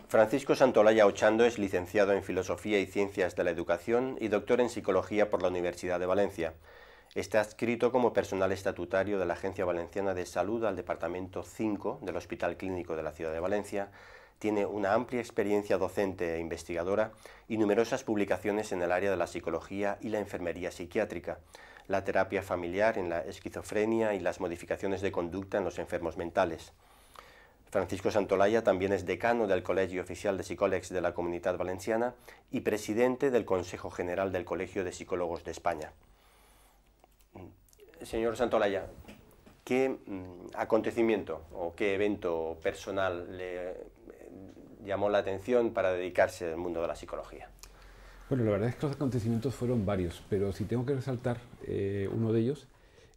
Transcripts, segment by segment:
Francisco Santolaya Ochando es licenciado en Filosofía y Ciencias de la Educación y doctor en Psicología por la Universidad de Valencia. Está adscrito como personal estatutario de la Agencia Valenciana de Salud al Departamento 5 del Hospital Clínico de la Ciudad de Valencia. Tiene una amplia experiencia docente e investigadora y numerosas publicaciones en el área de la psicología y la enfermería psiquiátrica, la terapia familiar en la esquizofrenia y las modificaciones de conducta en los enfermos mentales. Francisco Santolaya también es decano del Colegio Oficial de Psicòlegs de la Comunitat Valenciana y presidente del Consejo General del Colegio de Psicólogos de España. Señor Santolaya, ¿qué acontecimiento o qué evento personal le llamó la atención para dedicarse al mundo de la psicología? Bueno, la verdad es que los acontecimientos fueron varios, pero si tengo que resaltar uno de ellos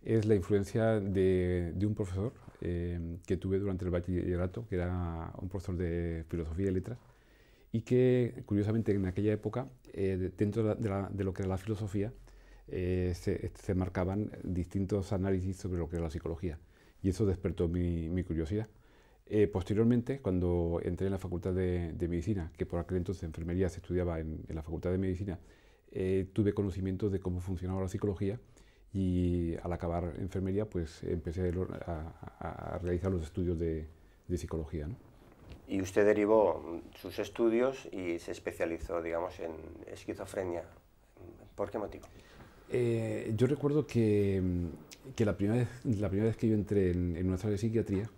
es la influencia de un profesor que tuve durante el bachillerato, que era un profesor de filosofía y letras, y que curiosamente en aquella época, dentro de lo que era la filosofía, se marcaban distintos análisis sobre lo que era la psicología, y eso despertó mi curiosidad. Posteriormente, cuando entré en la Facultad de Medicina, que por aquel entonces enfermería se estudiaba en la Facultad de Medicina, tuve conocimiento de cómo funcionaba la psicología, y al acabar enfermería pues empecé a realizar los estudios de psicología, ¿no? Y usted derivó sus estudios y se especializó, digamos, en esquizofrenia. ¿Por qué motivo? Yo recuerdo que la primera vez que yo entré en una sala de psiquiatría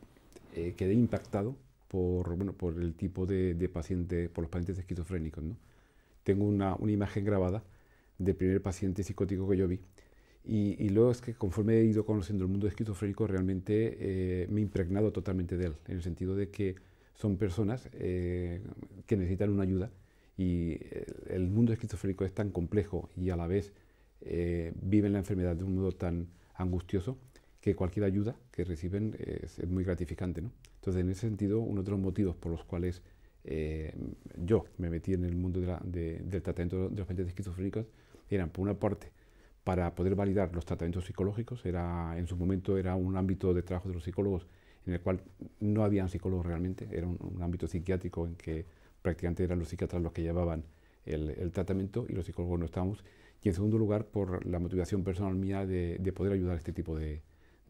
quedé impactado por el tipo de paciente, por los pacientes esquizofrénicos, ¿no? Tengo una imagen grabada del primer paciente psicótico que yo vi. Y luego es que conforme he ido conociendo el mundo esquizofrénico, realmente me he impregnado totalmente de él, en el sentido de que son personas que necesitan una ayuda, y el mundo esquizofrénico es tan complejo y a la vez viven la enfermedad de un modo tan angustioso que cualquier ayuda que reciben es muy gratificante, ¿no? Entonces, en ese sentido, uno de los motivos por los cuales yo me metí en el mundo del tratamiento de los pacientes esquizofrénicos eran, por una parte, para poder validar los tratamientos psicológicos. En su momento era un ámbito de trabajo de los psicólogos en el cual no habían psicólogos realmente, era un ámbito psiquiátrico en que prácticamente eran los psiquiatras los que llevaban el tratamiento y los psicólogos no estábamos. Y en segundo lugar, por la motivación personal mía de poder ayudar a este tipo de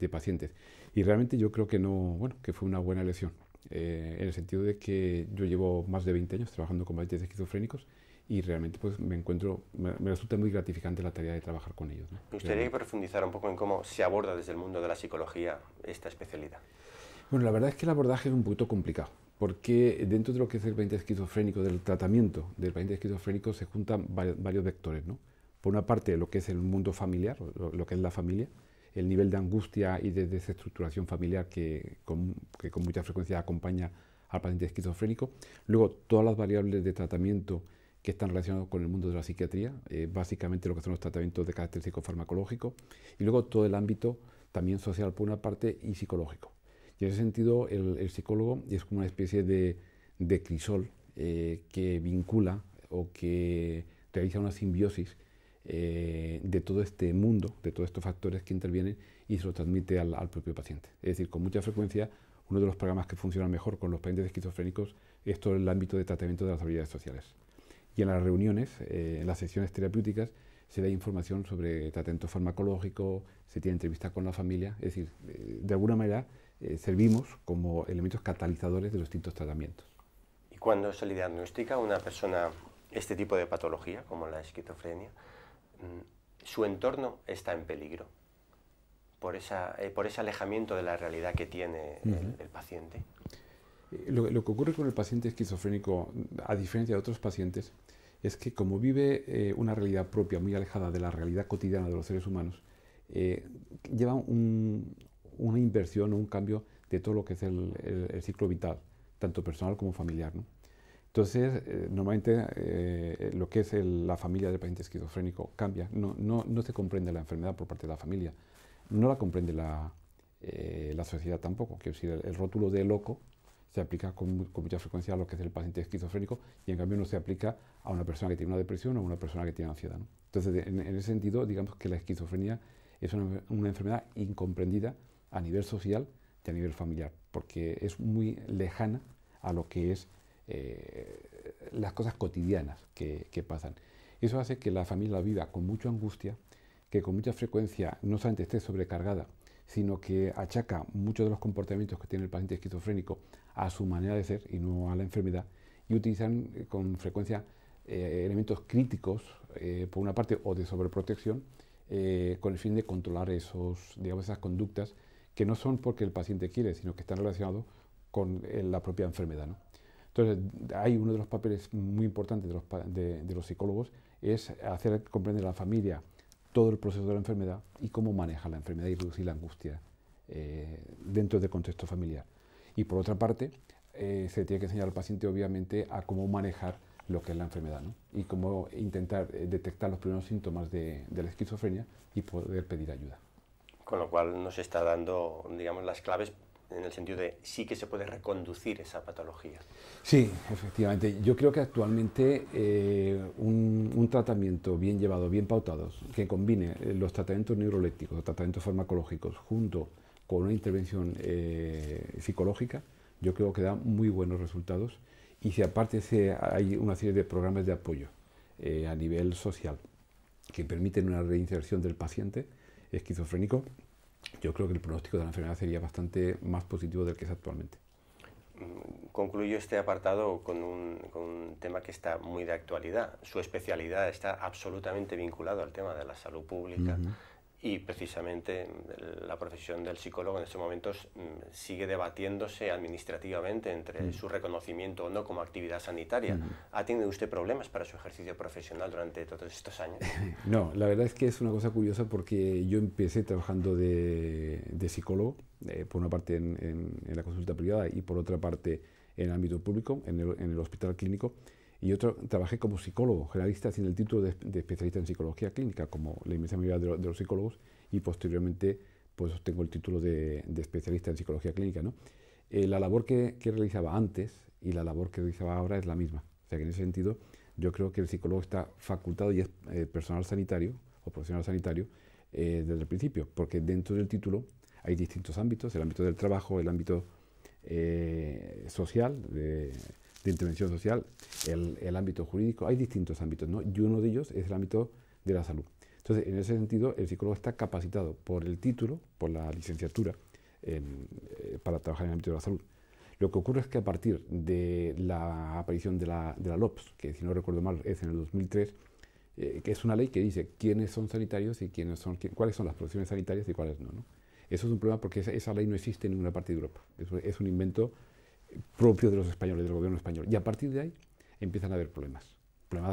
pacientes. Y realmente yo creo que fue una buena elección, en el sentido de que yo llevo más de 20 años trabajando con pacientes esquizofrénicos, y realmente pues me resulta muy gratificante la tarea de trabajar con ellos, ¿no? Me gustaría profundizar un poco en cómo se aborda desde el mundo de la psicología esta especialidad. Bueno, la verdad es que el abordaje es un poquito complicado, porque dentro de lo que es el paciente esquizofrénico, del tratamiento del paciente esquizofrénico, se juntan varios vectores, ¿no? Por una parte, lo que es el mundo familiar, lo que es la familia, el nivel de angustia y de desestructuración familiar que con mucha frecuencia acompaña al paciente esquizofrénico. Luego, todas las variables de tratamiento que están relacionados con el mundo de la psiquiatría, básicamente lo que son los tratamientos de carácter psicofarmacológico, y luego todo el ámbito también social por una parte y psicológico. Y en ese sentido el psicólogo es como una especie de crisol que vincula o que realiza una simbiosis de todo este mundo, de todos estos factores que intervienen, y se lo transmite al propio paciente. Es decir, con mucha frecuencia uno de los programas que funcionan mejor con los pacientes esquizofrénicos es todo el ámbito de tratamiento de las habilidades sociales. Y en las reuniones, en las sesiones terapéuticas, se da información sobre tratamiento farmacológico, se tiene entrevista con la familia, es decir, de alguna manera servimos como elementos catalizadores de los distintos tratamientos. Y cuando se le diagnostica a una persona este tipo de patología, como la esquizofrenia, su entorno está en peligro por ese alejamiento de la realidad que tiene el paciente. Lo que ocurre con el paciente esquizofrénico, a diferencia de otros pacientes, es que como vive una realidad propia muy alejada de la realidad cotidiana de los seres humanos, lleva una inversión o un cambio de todo lo que es el ciclo vital, tanto personal como familiar, ¿no? Entonces, normalmente lo que es la familia del paciente esquizofrénico cambia, no se comprende la enfermedad por parte de la familia, no la comprende la sociedad tampoco, que es decir, el rótulo de loco se aplica con mucha frecuencia a lo que es el paciente esquizofrénico, y en cambio no se aplica a una persona que tiene una depresión o a una persona que tiene ansiedad, ¿no? Entonces, en ese sentido, digamos que la esquizofrenia es una enfermedad incomprendida a nivel social y a nivel familiar, porque es muy lejana a lo que es las cosas cotidianas que pasan. Eso hace que la familia viva con mucha angustia, que con mucha frecuencia no solamente esté sobrecargada, sino que achaca muchos de los comportamientos que tiene el paciente esquizofrénico a su manera de ser y no a la enfermedad, y utilizan con frecuencia elementos críticos, por una parte, o de sobreprotección, con el fin de controlar esas conductas que no son porque el paciente quiere, sino que están relacionados con la propia enfermedad, ¿no? Entonces, hay uno de los papeles muy importantes de los psicólogos es hacer comprender a la familia todo el proceso de la enfermedad y cómo maneja la enfermedad y reducir la angustia dentro del contexto familiar. Y por otra parte, se tiene que enseñar al paciente, obviamente, a cómo manejar lo que es la enfermedad, ¿no? Y cómo intentar detectar los primeros síntomas de la esquizofrenia y poder pedir ayuda. Con lo cual nos está dando, digamos, las claves en el sentido de sí que se puede reconducir esa patología. Sí, efectivamente. Yo creo que actualmente un tratamiento bien llevado, bien pautado, que combine los tratamientos neurolépticos, los tratamientos farmacológicos, junto con una intervención psicológica, yo creo que da muy buenos resultados. Y si aparte hay una serie de programas de apoyo a nivel social que permiten una reinserción del paciente esquizofrénico, yo creo que el pronóstico de la enfermedad sería bastante más positivo del que es actualmente. Concluyo este apartado con un tema que está muy de actualidad. Su especialidad está absolutamente vinculado al tema de la salud pública. Y precisamente la profesión del psicólogo en estos momentos sigue debatiéndose administrativamente entre su reconocimiento o no como actividad sanitaria. ¿Ha tenido usted problemas para su ejercicio profesional durante todos estos años? No, la verdad es que es una cosa curiosa porque yo empecé trabajando de psicólogo, por una parte en la consulta privada y por otra parte en el ámbito público, en el hospital clínico. Y yo trabajé como psicólogo generalista sin el título de especialista en psicología clínica, como la inmensa mayoría de los psicólogos, y posteriormente pues obtengo el título de especialista en psicología clínica, ¿no? La labor que realizaba antes y la labor que realizaba ahora es la misma. O sea que en ese sentido yo creo que el psicólogo está facultado y es personal sanitario o profesional sanitario desde el principio, porque dentro del título hay distintos ámbitos: el ámbito del trabajo, el ámbito social, de intervención social, el ámbito jurídico. Hay distintos ámbitos, ¿no? Y uno de ellos es el ámbito de la salud. Entonces, en ese sentido, el psicólogo está capacitado por el título, por la licenciatura, para trabajar en el ámbito de la salud. Lo que ocurre es que a partir de la aparición de la LOPS, que si no recuerdo mal es en el 2003, que es una ley que dice quiénes son sanitarios y cuáles son las profesiones sanitarias y cuáles no, ¿no? Eso es un problema porque esa ley no existe en ninguna parte de Europa. Es un invento propio de los españoles, del gobierno español. Y a partir de ahí empiezan a haber problemas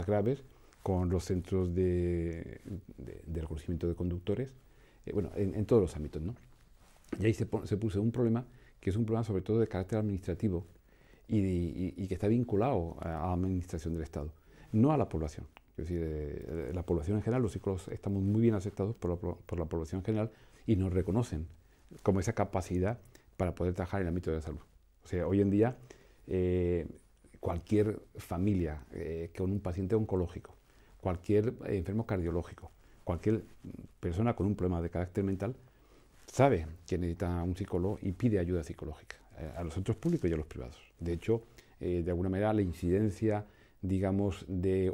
graves con los centros de reconocimiento de conductores, en todos los ámbitos, ¿no? Y ahí se puso un problema que es un problema sobre todo de carácter administrativo y que está vinculado a la administración del Estado, no a la población. Es decir, la población en general, los psicólogos estamos muy bien aceptados por la población en general y nos reconocen como esa capacidad para poder trabajar en el ámbito de la salud. O sea, hoy en día cualquier familia con un paciente oncológico, cualquier enfermo cardiológico, cualquier persona con un problema de carácter mental sabe que necesita un psicólogo y pide ayuda psicológica a los centros públicos y a los privados. De hecho, de alguna manera la incidencia, digamos,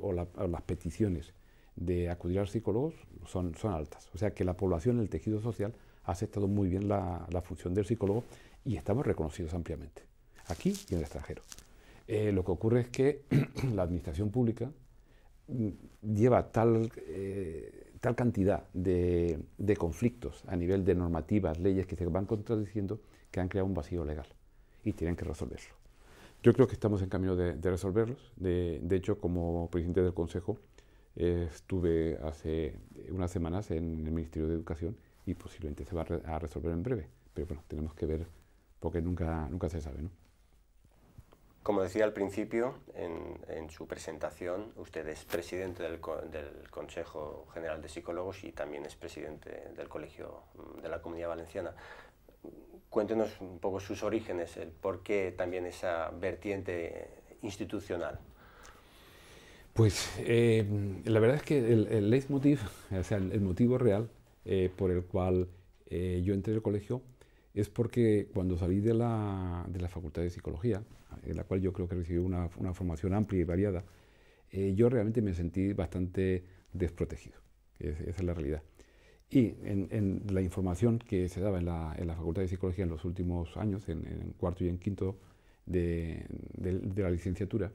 o las peticiones de acudir a los psicólogos son altas. O sea que la población, el tejido social, ha aceptado muy bien la función del psicólogo y estamos reconocidos ampliamente, aquí y en el extranjero. Lo que ocurre es que la administración pública lleva tal cantidad de conflictos a nivel de normativas, leyes que se van contradiciendo, que han creado un vacío legal y tienen que resolverlo. Yo creo que estamos en camino de resolverlos. De hecho, como presidente del Consejo, estuve hace unas semanas en el Ministerio de Educación y posiblemente se va a resolver en breve. Pero bueno, tenemos que ver, porque nunca se sabe, ¿no? Como decía al principio, en su presentación, usted es presidente del Consejo General de Psicólogos y también es presidente del Colegio de la Comunidad Valenciana. Cuéntenos un poco sus orígenes, el por qué también esa vertiente institucional. Pues la verdad es que el leitmotiv, o sea, el motivo real por el cual yo entré al colegio, es porque cuando salí de la Facultad de Psicología, en la cual yo creo que recibí una formación amplia y variada, yo realmente me sentí bastante desprotegido. Esa es la realidad. Y en la información que se daba en la Facultad de Psicología en los últimos años, en cuarto y en quinto de la licenciatura,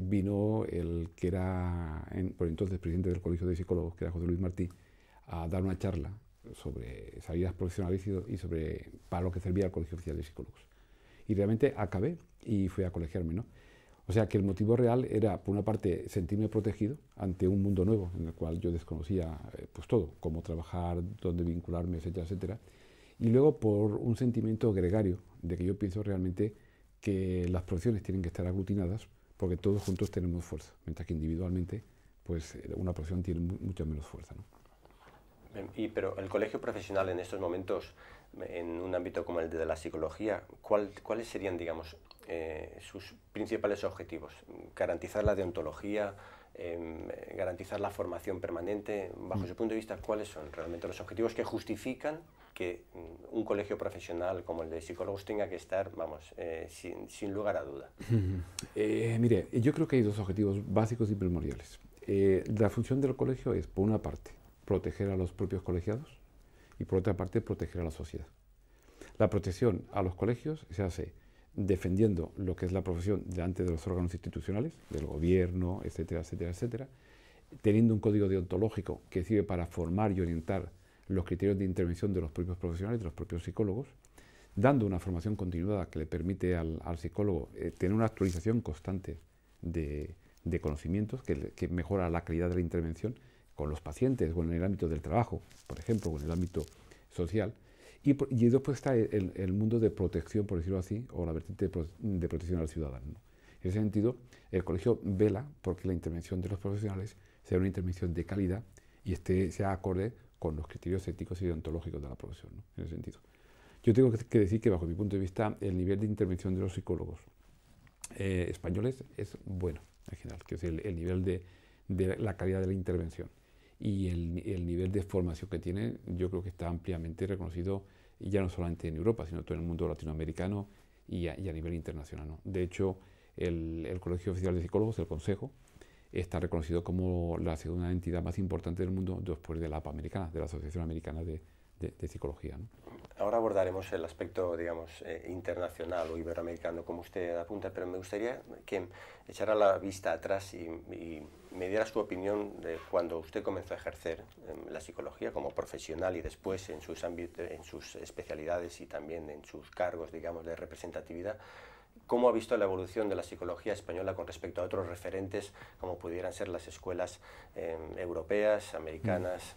vino el que era por entonces presidente del Colegio de Psicólogos, que era José Luis Martí, a dar una charla sobre salidas profesionales y sobre para lo que servía el Colegio Oficial de Psicólogos. Y realmente acabé y fui a colegiarme, ¿no? O sea que el motivo real era, por una parte, sentirme protegido ante un mundo nuevo en el cual yo desconocía pues todo, cómo trabajar, dónde vincularme, etcétera, etcétera. Y luego por un sentimiento gregario de que yo pienso realmente que las profesiones tienen que estar aglutinadas porque todos juntos tenemos fuerza, mientras que individualmente pues una profesión tiene mucha menos fuerza, ¿no? Pero el colegio profesional en estos momentos, en un ámbito como el de la psicología, ¿cuáles serían, digamos, sus principales objetivos? ¿Garantizar la deontología? ¿Garantizar la formación permanente? Bajo su punto de vista, ¿cuáles son realmente los objetivos que justifican que un colegio profesional como el de psicólogos tenga que estar, vamos, sin lugar a duda? Mire, yo creo que hay dos objetivos básicos y primordiales. La función del colegio es, por una parte, proteger a los propios colegiados y por otra parte proteger a la sociedad. La protección a los colegios se hace defendiendo lo que es la profesión delante de los órganos institucionales, del gobierno, etcétera, etcétera, etcétera, teniendo un código deontológico que sirve para formar y orientar los criterios de intervención de los propios profesionales, de los propios psicólogos, dando una formación continuada que le permite al psicólogo tener una actualización constante de conocimientos que mejora la calidad de la intervención con los pacientes o en el ámbito del trabajo, por ejemplo, o en el ámbito social. Y después está el mundo de protección, por decirlo así, o la vertiente de protección al ciudadano, ¿no? En ese sentido, el colegio vela porque la intervención de los profesionales sea una intervención de calidad y sea acorde con los criterios éticos y deontológicos de la profesión, ¿no? En ese sentido. Yo tengo que decir que, bajo mi punto de vista, el nivel de intervención de los psicólogos españoles es bueno, en general, que es el nivel de la calidad de la intervención. Y el nivel de formación que tiene, yo creo que está ampliamente reconocido, ya no solamente en Europa, sino todo en el mundo latinoamericano y a nivel internacional, ¿no? De hecho, el Colegio Oficial de Psicólogos, el Consejo, está reconocido como la segunda entidad más importante del mundo después de la APA americana, de la Asociación Americana de Psicología, ¿no? Ahora abordaremos el aspecto, digamos, internacional o iberoamericano, como usted apunta, pero me gustaría que echara la vista atrás y me diera su opinión de cuando usted comenzó a ejercer la psicología como profesional y después en sus ámbitos, en sus especialidades y también en sus cargos, digamos, de representatividad. ¿Cómo ha visto la evolución de la psicología española con respecto a otros referentes, como pudieran ser las escuelas europeas, americanas?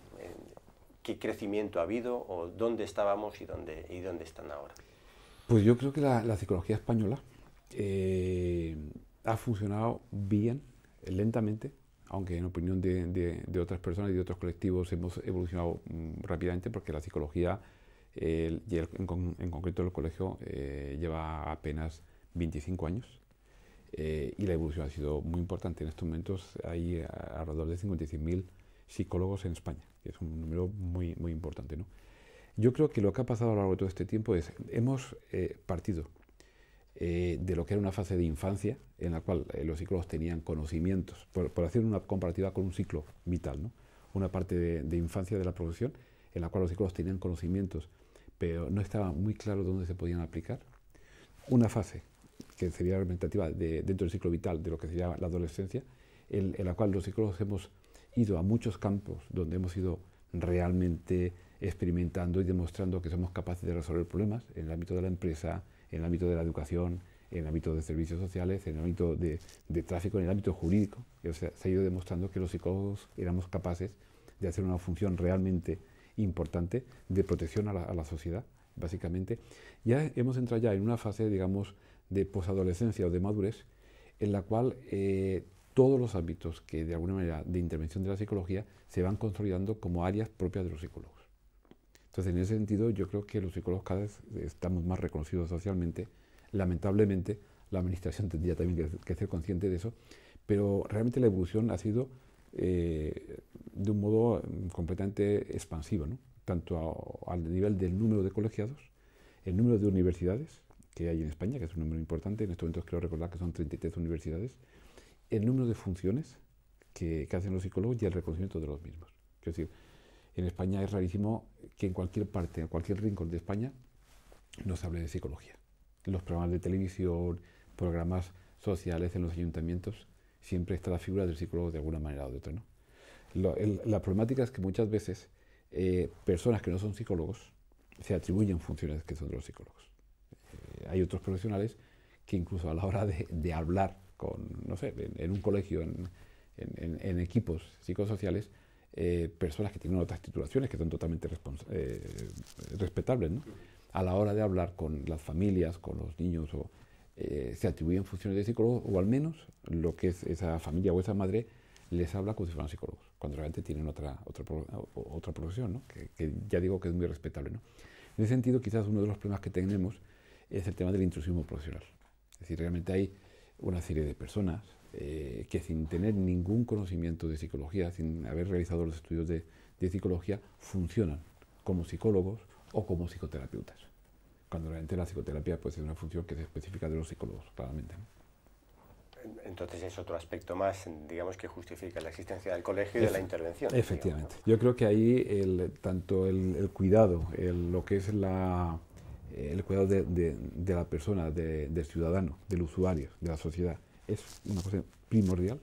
¿Qué crecimiento ha habido o dónde estábamos y dónde están ahora? Pues yo creo que la psicología española ha funcionado bien, lentamente, aunque en opinión de otras personas y de otros colectivos hemos evolucionado rápidamente, porque la psicología, y en concreto el colegio, lleva apenas 25 años y la evolución ha sido muy importante. En estos momentos hay alrededor de 56.000 psicólogos en España, que es un número muy, muy importante, ¿no? Yo creo que lo que ha pasado a lo largo de todo este tiempo es, hemos partido de lo que era una fase de infancia, en la cual los psicólogos tenían conocimientos, por hacer una comparativa con un ciclo vital, ¿no? Una parte de infancia de la profesión, en la cual los psicólogos tenían conocimientos, pero no estaba muy claro dónde se podían aplicar. Una fase que sería representativa dentro del ciclo vital de lo que sería la adolescencia, en la cual los psicólogos hemos ido a muchos campos donde hemos ido realmente experimentando y demostrando que somos capaces de resolver problemas en el ámbito de la empresa, en el ámbito de la educación, en el ámbito de servicios sociales, en el ámbito de tráfico, en el ámbito jurídico. O sea, se ha ido demostrando que los psicólogos éramos capaces de hacer una función realmente importante de protección a la sociedad, básicamente. Ya hemos entrado ya en una fase, digamos, de posadolescencia o de madurez, en la cual todos los ámbitos que de alguna manera de intervención de la psicología se van consolidando como áreas propias de los psicólogos. Entonces, en ese sentido, yo creo que los psicólogos cada vez estamos más reconocidos socialmente. Lamentablemente, la administración tendría también que ser consciente de eso, pero realmente la evolución ha sido de un modo completamente expansivo, ¿no? Tanto al nivel del número de colegiados, el número de universidades que hay en España, que es un número importante, en estos momentos creo recordar que son 33 universidades, el número de funciones que hacen los psicólogos y el reconocimiento de los mismos. Es decir, en España es rarísimo que en cualquier parte, en cualquier rincón de España, no se hable de psicología. Los programas de televisión, programas sociales en los ayuntamientos, siempre está la figura del psicólogo de alguna manera o de otra, ¿no? La problemática es que muchas veces personas que no son psicólogos se atribuyen funciones que son de los psicólogos. Hay otros profesionales que incluso a la hora de hablar con, no sé, en un colegio, en equipos psicosociales, personas que tienen otras titulaciones que son totalmente respetables, ¿no? A la hora de hablar con las familias, con los niños, se atribuyen funciones de psicólogos, o al menos lo que es esa familia o esa madre les habla como si fueran psicólogos, cuando realmente tienen otra profesión, ¿no? que ya digo que es muy respetable, ¿no? En ese sentido, quizás uno de los problemas que tenemos es el tema del intrusismo profesional. Es decir, realmente hay una serie de personas que sin tener ningún conocimiento de psicología, sin haber realizado los estudios de psicología, funcionan como psicólogos o como psicoterapeutas, cuando realmente la psicoterapia pues, es una función que es específica de los psicólogos, claramente, ¿no? Entonces es otro aspecto más, digamos, que justifica la existencia del colegio y de la intervención. Efectivamente. Digamos, ¿no? Yo creo que ahí tanto el cuidado, lo que es el cuidado de la persona, del ciudadano, del usuario, de la sociedad, es una cosa primordial.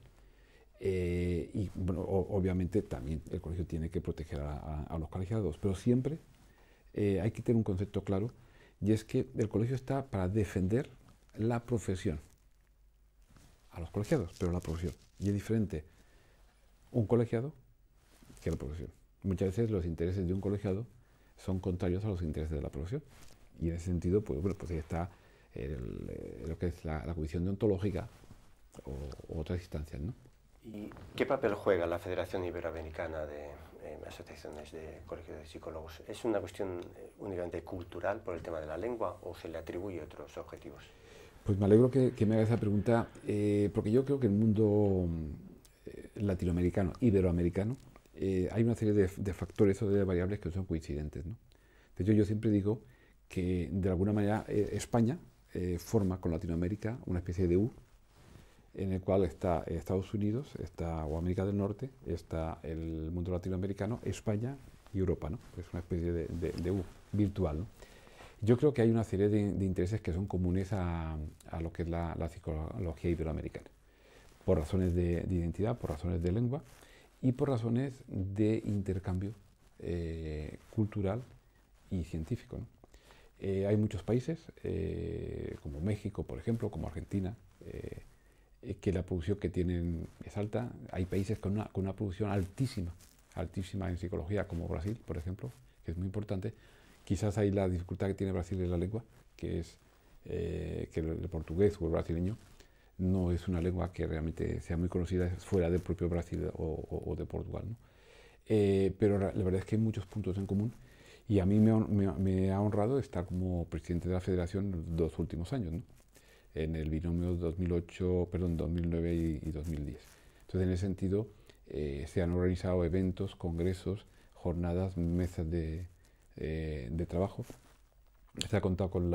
Y bueno, obviamente también el colegio tiene que proteger a los colegiados, pero siempre hay que tener un concepto claro, y es que el colegio está para defender la profesión, a los colegiados, pero la profesión. Y es diferente un colegiado que la profesión. Muchas veces los intereses de un colegiado son contrarios a los intereses de la profesión. Y en ese sentido, pues bueno, pues ahí está lo que es la comisión deontológica o otras instancias, ¿no? ¿Y qué papel juega la Federación Iberoamericana de Asociaciones de Colegios de Psicólogos? ¿Es una cuestión únicamente cultural por el tema de la lengua o se le atribuye otros objetivos? Pues me alegro que me haga esa pregunta, porque yo creo que en el mundo latinoamericano, iberoamericano, hay una serie de factores o de variables que son coincidentes, ¿no? De hecho, yo siempre digo que de alguna manera España forma con Latinoamérica una especie de U, en el cual está Estados Unidos, o América del Norte, está el mundo latinoamericano, España y Europa, ¿no? Es una especie de U virtual, ¿no? Yo creo que hay una serie de intereses que son comunes a lo que es la psicología iberoamericana, por razones de identidad, por razones de lengua y por razones de intercambio cultural y científico, ¿no? Hay muchos países, como México, por ejemplo, como Argentina, que la producción que tienen es alta. Hay países con una producción altísima en psicología, como Brasil, por ejemplo, que es muy importante. Quizás ahí la dificultad que tiene Brasil es la lengua, que es que el portugués o el brasileño no es una lengua que realmente sea muy conocida fuera del propio Brasil o de Portugal, ¿no? Pero la verdad es que hay muchos puntos en común y a mí me ha honrado estar como presidente de la federación los 2 últimos años, ¿no? En el binomio 2009 y 2010. Entonces, en ese sentido, se han organizado eventos, congresos, jornadas, mesas de trabajo. Se ha contado con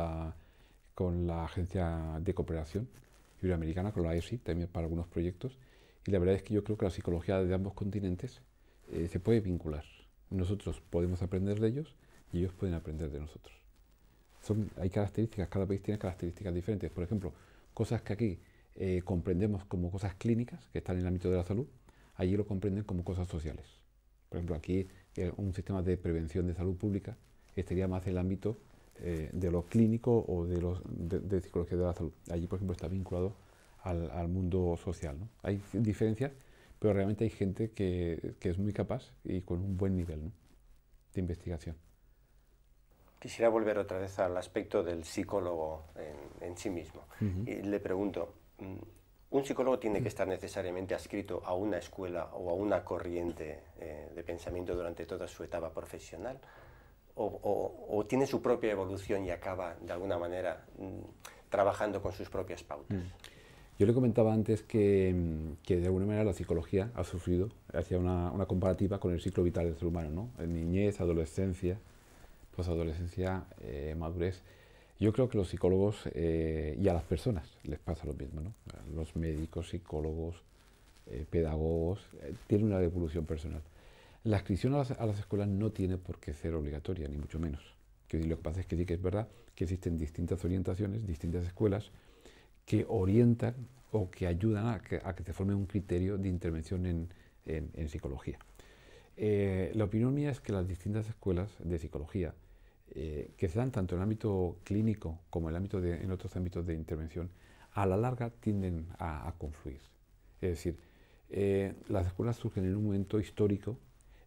la Agencia de Cooperación Iberoamericana, con la ESI, también para algunos proyectos. Y la verdad es que yo creo que la psicología de ambos continentes se puede vincular. Nosotros podemos aprender de ellos y ellos pueden aprender de nosotros. Hay características, cada país tiene características diferentes. Por ejemplo, cosas que aquí comprendemos como cosas clínicas, que están en el ámbito de la salud, allí lo comprenden como cosas sociales. Por ejemplo, aquí un sistema de prevención de salud pública estaría más en el ámbito de lo clínico o de psicología de la salud. Allí, por ejemplo, está vinculado al mundo social, ¿no? Hay diferencias, pero realmente hay gente que es muy capaz y con un buen nivel, ¿no?, de investigación. Quisiera volver otra vez al aspecto del psicólogo en sí mismo. Y le pregunto, ¿un psicólogo tiene que estar necesariamente adscrito a una escuela o a una corriente de pensamiento durante toda su etapa profesional? ¿O tiene su propia evolución y acaba, de alguna manera, trabajando con sus propias pautas? Yo le comentaba antes que de alguna manera la psicología ha sufrido, hacía una comparativa con el ciclo vital del ser humano, ¿no? En niñez, adolescencia, posadolescencia, madurez. Yo creo que los psicólogos y a las personas les pasa lo mismo, ¿no? Los médicos, psicólogos, pedagogos, tienen una evolución personal. La inscripción a las escuelas no tiene por qué ser obligatoria, ni mucho menos. Lo que pasa es que sí que es verdad que existen distintas orientaciones, distintas escuelas que orientan o que ayudan a que se forme un criterio de intervención en psicología. La opinión mía es que las distintas escuelas de psicología, que se dan tanto en el ámbito clínico como en otros ámbitos de intervención, a la larga tienden a confluir. Es decir, las escuelas surgen en un momento histórico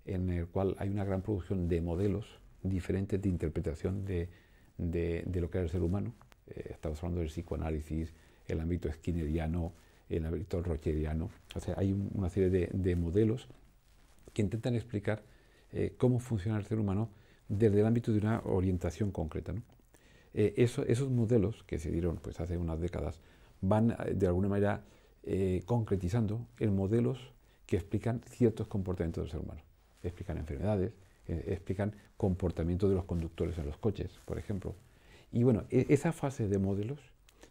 en el cual hay una gran producción de modelos diferentes de interpretación de lo que era el ser humano. Estamos hablando del psicoanálisis, el ámbito skinneriano, el ámbito rocheriano. O sea, hay una serie de modelos que intentan explicar cómo funciona el ser humano desde el ámbito de una orientación concreta, ¿no? Esos modelos que se dieron pues, hace unas décadas van de alguna manera concretizando en modelos que explican ciertos comportamientos del ser humano. Explican enfermedades, explican comportamiento de los conductores en los coches, por ejemplo. Y bueno, esa fase de modelos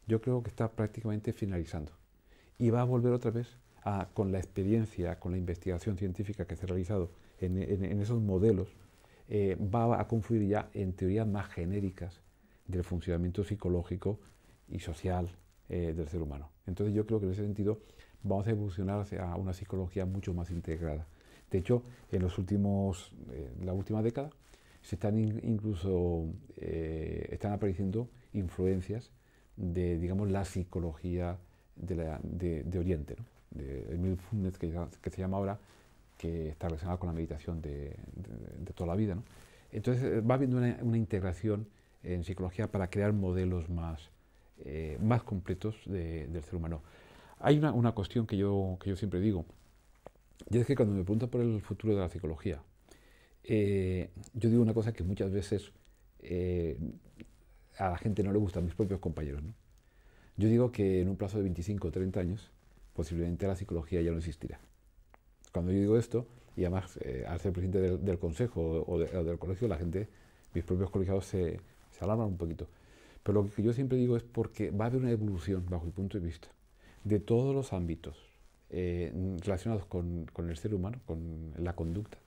yo creo que está prácticamente finalizando y va a volver otra vez con la experiencia, con la investigación científica que se ha realizado en esos modelos, va a confluir ya en teorías más genéricas del funcionamiento psicológico y social del ser humano. Entonces yo creo que en ese sentido vamos a evolucionar hacia una psicología mucho más integrada. De hecho, en la última década se están están apareciendo influencias de, digamos, la psicología de Oriente, ¿no? De mindfulness, que se llama ahora, que está relacionada con la meditación de toda la vida, ¿no? Entonces va habiendo una integración en psicología para crear modelos más completos del ser humano. Hay una cuestión que yo siempre digo, y es que cuando me preguntan por el futuro de la psicología, yo digo una cosa que muchas veces a la gente no le gusta, a mis propios compañeros, ¿no? Yo digo que en un plazo de 25 o 30 años, posiblemente la psicología ya no existirá. Cuando yo digo esto, y además al ser presidente del consejo o del colegio, la gente, mis propios colegiados se alarman un poquito. Pero lo que yo siempre digo es porque va a haber una evolución, bajo mi punto de vista, de todos los ámbitos relacionados con el ser humano, con la conducta,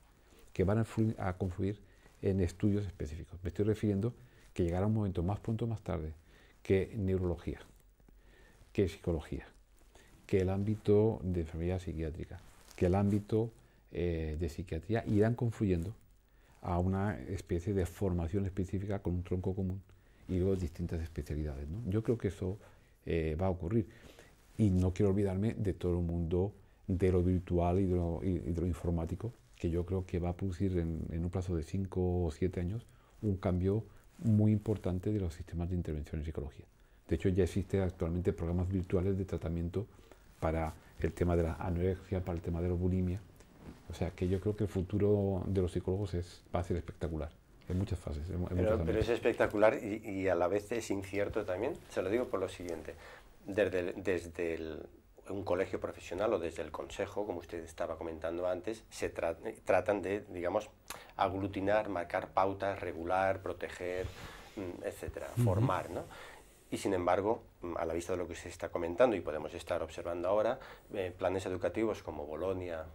que van a confluir en estudios específicos. Me estoy refiriendo que llegará un momento más pronto o más tarde que neurología, que psicología, que el ámbito de enfermedad psiquiátrica, que el ámbito de psiquiatría irán confluyendo a una especie de formación específica con un tronco común y luego distintas especialidades, ¿no? Yo creo que eso va a ocurrir. Y no quiero olvidarme de todo el mundo de lo virtual y de lo informático, que yo creo que va a producir en un plazo de 5 o 7 años un cambio muy importante de los sistemas de intervención en psicología. De hecho, ya existen actualmente programas virtuales de tratamiento para el tema de la anorexia, para el tema de la bulimia. O sea, que yo creo que el futuro de los psicólogos va a ser espectacular, en muchas fases. Pero es espectacular y a la vez es incierto también. Se lo digo por lo siguiente. Desde un colegio profesional o desde el consejo, como usted estaba comentando antes, se tratan de, digamos, aglutinar, marcar pautas, regular, proteger, etcétera, formar, ¿no? Y sin embargo, a la vista de lo que se está comentando y podemos estar observando ahora, planes educativos como Bolonia,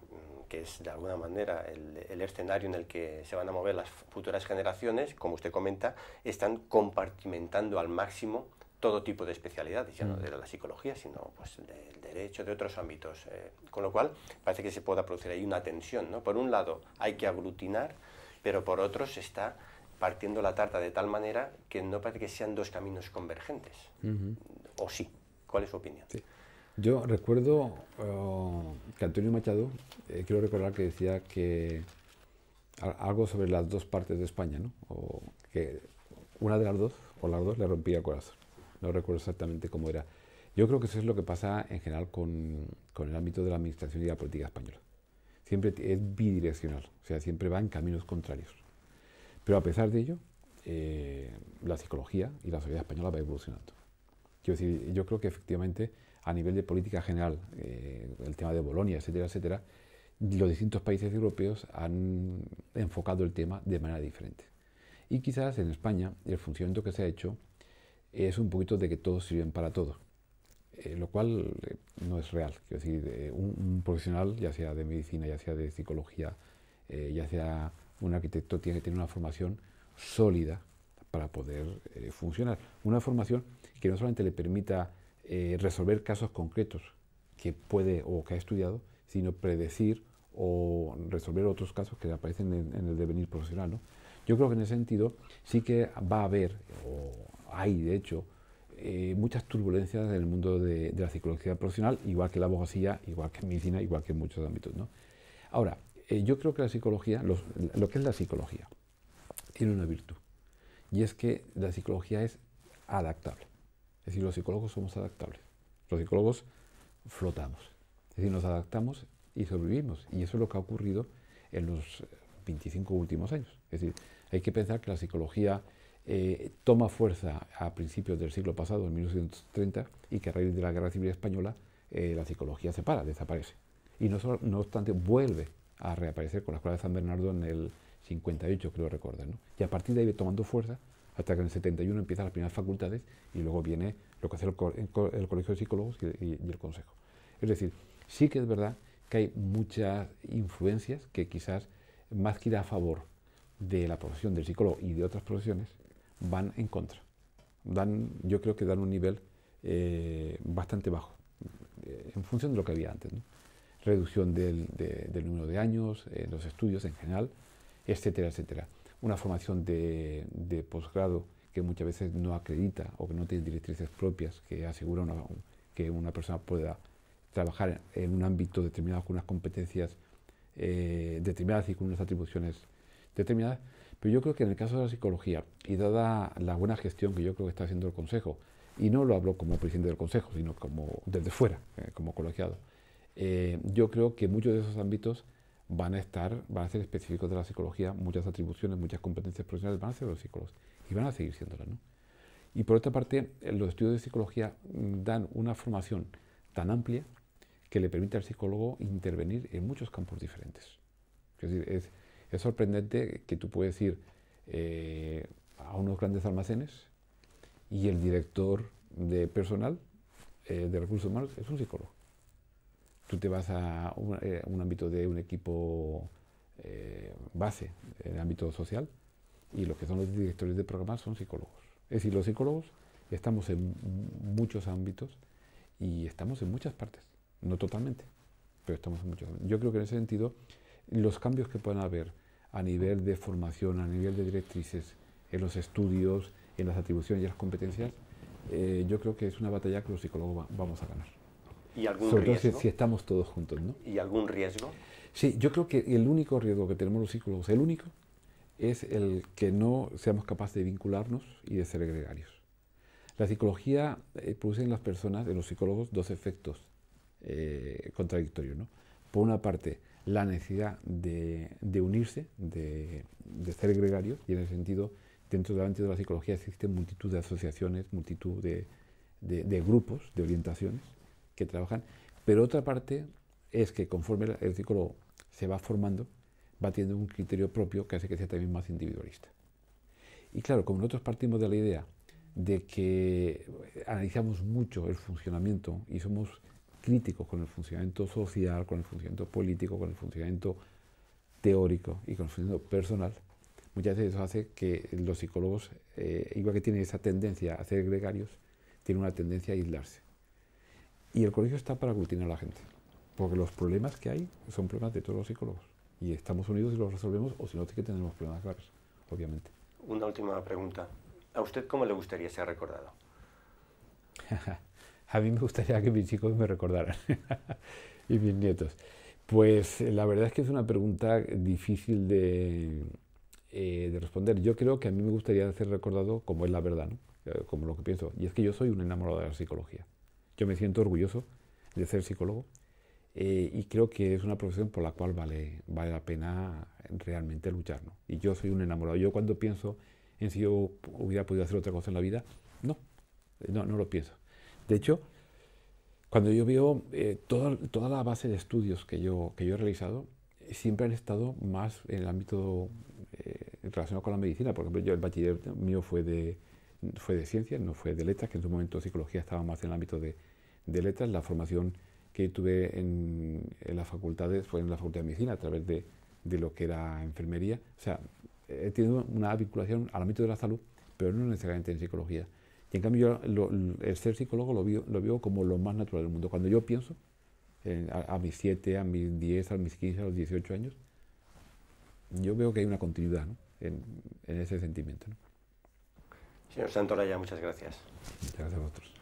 que es de alguna manera el escenario en el que se van a mover las futuras generaciones, como usted comenta, están compartimentando al máximo todo tipo de especialidades, ya no de la psicología, sino pues, del derecho, de otros ámbitos. Con lo cual, parece que se pueda producir ahí una tensión, ¿no? Por un lado, hay que aglutinar, pero por otro se está partiendo la tarta de tal manera que no parece que sean dos caminos convergentes. ¿O sí? ¿Cuál es su opinión? Sí. Yo recuerdo que Antonio Machado, quiero recordar que decía que algo sobre las dos partes de España, ¿no? O que una de las dos, o las dos, le rompía el corazón. No recuerdo exactamente cómo era. Yo creo que eso es lo que pasa en general con el ámbito de la administración y la política española. Siempre es bidireccional, o sea, siempre va en caminos contrarios. Pero a pesar de ello, la psicología y la sociedad española va evolucionando. Quiero decir, yo creo que efectivamente a nivel de política general, el tema de Bolonia, etcétera, etcétera, los distintos países europeos han enfocado el tema de manera diferente. Y quizás en España el funcionamiento que se ha hecho es un poquito de que todos sirven para todo, lo cual no es real. Quiero decir, un profesional, ya sea de medicina, ya sea de psicología, ya sea un arquitecto, tiene que tener una formación sólida para poder funcionar. Una formación que no solamente le permita resolver casos concretos que puede o que ha estudiado, sino predecir o resolver otros casos que aparecen en el devenir profesional, ¿no? Yo creo que en ese sentido sí que va a haber, o hay de hecho, muchas turbulencias en el mundo de la psicología profesional, igual que la abogacía, igual que en medicina, igual que en muchos ámbitos, ¿no? Ahora, yo creo que la psicología, lo que es la psicología, tiene una virtud, y es que la psicología es adaptable. Es decir, los psicólogos somos adaptables. Los psicólogos flotamos. Es decir, nos adaptamos y sobrevivimos. Y eso es lo que ha ocurrido en los 25 últimos años. Es decir, hay que pensar que la psicología toma fuerza a principios del siglo pasado, en 1930, y que a raíz de la Guerra Civil Española la psicología se para, desaparece. Y no obstante vuelve a reaparecer con la Escuela de San Bernardo en el 58, creo recordar, ¿no? Y a partir de ahí va tomando fuerza hasta que en el 71 empiezan las primeras facultades y luego viene lo que hace el Colegio de Psicólogos y el Consejo. Es decir, sí que es verdad que hay muchas influencias que quizás, más que ir a favor de la profesión del psicólogo y de otras profesiones, van en contra. Yo creo que dan un nivel bastante bajo, en función de lo que había antes, ¿no? Reducción del número de años, los estudios en general, etcétera, etcétera. Una formación de posgrado que muchas veces no acredita o que no tiene directrices propias que aseguran que una persona pueda trabajar en un ámbito determinado con unas competencias determinadas y con unas atribuciones determinadas. Pero yo creo que en el caso de la psicología, y dada la buena gestión que yo creo que está haciendo el Consejo, y no lo hablo como presidente del Consejo, sino como desde fuera, como colegiado, yo creo que muchos de esos ámbitos van a ser específicos de la psicología, muchas atribuciones, muchas competencias profesionales van a ser de los psicólogos y van a seguir siéndolas, ¿no? Y por otra parte, los estudios de psicología dan una formación tan amplia que le permite al psicólogo intervenir en muchos campos diferentes. Es decir, es sorprendente que tú puedes ir a unos grandes almacenes y el director de personal de recursos humanos es un psicólogo. Tú te vas a un ámbito de un equipo base, en el ámbito social, y los que son los directores de programas son psicólogos. Es decir, los psicólogos estamos en muchos ámbitos y estamos en muchas partes, no totalmente, pero estamos en muchos ámbitos. Yo creo que en ese sentido, los cambios que puedan haber a nivel de formación, a nivel de directrices, en los estudios, en las atribuciones y las competencias, yo creo que es una batalla que los psicólogos vamos a ganar. ¿Y algún Sobre riesgo? todo si estamos todos juntos, ¿no? ¿Y algún riesgo? Sí, yo creo que el único riesgo que tenemos los psicólogos, el único, es el que no seamos capaces de vincularnos y de ser gregarios. La psicología produce en las personas, en los psicólogos, dos efectos contradictorios, ¿no? Por una parte, la necesidad de unirse, de ser gregarios, y en ese sentido, dentro del ámbito de la psicología existen multitud de asociaciones, multitud de grupos, de orientaciones que trabajan, pero otra parte es que conforme el psicólogo se va formando, va teniendo un criterio propio que hace que sea también más individualista. Y claro, como nosotros partimos de la idea de que analizamos mucho el funcionamiento y somos críticos con el funcionamiento social, con el funcionamiento político, con el funcionamiento teórico y con el funcionamiento personal, muchas veces eso hace que los psicólogos, igual que tienen esa tendencia a ser gregarios, tienen una tendencia a aislarse. Y el colegio está para aglutinar a la gente, porque los problemas que hay son problemas de todos los psicólogos. Y estamos unidos y los resolvemos, o si no, sí que tenemos problemas graves, obviamente. Una última pregunta. ¿A usted cómo le gustaría ser recordado? A mí me gustaría que mis hijos me recordaran y mis nietos. Pues la verdad es que es una pregunta difícil de responder. Yo creo que a mí me gustaría ser recordado como es la verdad, ¿no? Como lo que pienso. Y es que yo soy un enamorado de la psicología. Yo me siento orgulloso de ser psicólogo y creo que es una profesión por la cual vale la pena realmente luchar, ¿no? Y yo soy un enamorado. Yo cuando pienso en si yo hubiera podido hacer otra cosa en la vida, no lo pienso. De hecho, Cuando yo veo toda la base de estudios que yo he realizado, siempre han estado más en el ámbito relacionado con la medicina. Por ejemplo, yo el bachiller mío fue de ciencias, no fue de letras, que en su momento psicología estaba más en el ámbito de letras. La formación que tuve en las facultades fue en la Facultad de Medicina a través de lo que era enfermería. O sea, he tenido una vinculación al ámbito de la salud, pero no necesariamente en psicología. Y en cambio yo el ser psicólogo lo veo como lo más natural del mundo. Cuando yo pienso a mis 7, a mis 10, a mis 15, a los 18 años, yo veo que hay una continuidad, ¿no? en ese sentimiento, ¿no? Señor Santolaya, muchas gracias. Muchas gracias a vosotros.